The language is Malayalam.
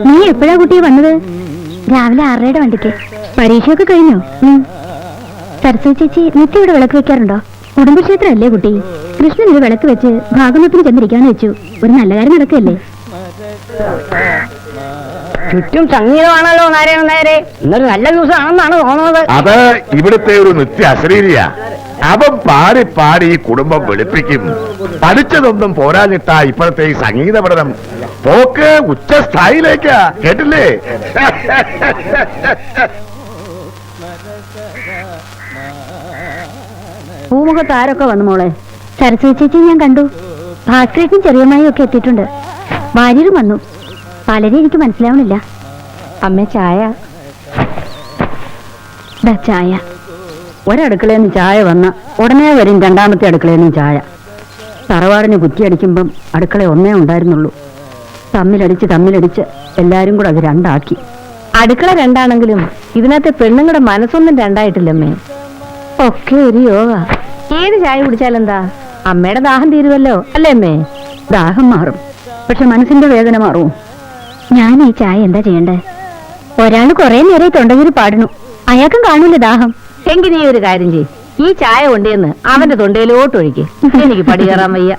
നീ എപ്പോഴാ കുട്ടിയെ വന്നത്? രാവിലെ 6:30 വണ്ടിക്ക്. പരീക്ഷയൊക്കെ കഴിഞ്ഞോ? സരസ്വതി ചേച്ചി നിത്യം ഇവിടെ വിളക്ക് വെക്കാറുണ്ടോ? കുടുംബക്ഷേത്രം അല്ലേ കുട്ടി? കൃഷ്ണൻ ഇത് വിളക്ക് വെച്ച് ഭാഗവതത്തിന് ചെന്നിരിക്കാന്ന് വെച്ചു. ഒരു നല്ല കാര്യം നടക്കല്ലേ? ചുറ്റും സംഗീതമാണല്ലോ നാരായണൻ നായരെ. ഇന്നൊരു നല്ല ദിവസമാണെന്നാണ് തോന്നുന്നത്. അത് ഇവിടുത്തെ ഒരു നിത്യ അശരീരിയാ. അവൻ പാടി പാടി ഈ കുടുംബം വെളുപ്പിക്കും. പഠിച്ചതൊന്നും പോരാഞ്ഞിട്ടാ ഇപ്പോഴത്തെ ഈ സംഗീത പഠനം പോക്ക് ഉച്ചസ്ഥായിലേക്കാ. കേട്ടില്ലേ? പൂമുഖത്ത് ആരൊക്കെ വന്നു മോളെ? സരസ്വതി ചേച്ചി ഞാൻ കണ്ടു. ഭാസ്കരേക്കും ചെറിയമ്മായും ഒക്കെ എത്തിയിട്ടുണ്ട്. ഭാര്യരും വന്നു. പലരും എനിക്ക് മനസ്സിലാവണില്ല. അമ്മ ചായ. ചായ. ഒരടുക്കളയിൽ നിന്ന് ചായ വന്ന ഉടനെ വരും രണ്ടാമത്തെ അടുക്കളയിൽ നിന്ന് ചായ. തറവാടിന് കുറ്റിയടിക്കുമ്പം അടുക്കള ഒന്നേ ഉണ്ടായിരുന്നുള്ളൂ. തമ്മിലടിച്ച് എല്ലാരും കൂടെ അത് രണ്ടാക്കി. അടുക്കള രണ്ടാണെങ്കിലും ഇതിനകത്തെ പെണ്ണുങ്ങളുടെ മനസ്സൊന്നും രണ്ടായിട്ടില്ലമ്മേ. ഒക്കെ ഒരു യോഗ. ഏത് ചായ കുടിച്ചാലെന്താ? അമ്മയുടെ ദാഹം തീരുവല്ലോ അല്ലേ അമ്മേ? ദാഹം മാറും, പക്ഷെ മനസ്സിന്റെ വേദന മാറുമോ? ഞാൻ ഈ ചായ എന്താ ചെയ്യണ്ടേ? ഒരാള് കുറെ നേരം തൊണ്ടകീരി പാടുന്നു. അയാൾക്കും കാണൂല ദാഹം. എങ്കിൽ നീ ഒരു കാര്യം ചെയ്യ്, ഈ ചായ കൊണ്ടുവന്ന് അവന്റെ തൊണ്ടയിലോട്ടൊഴിക്ക്. എനിക്ക് പടി കയറാൻ വയ്യ.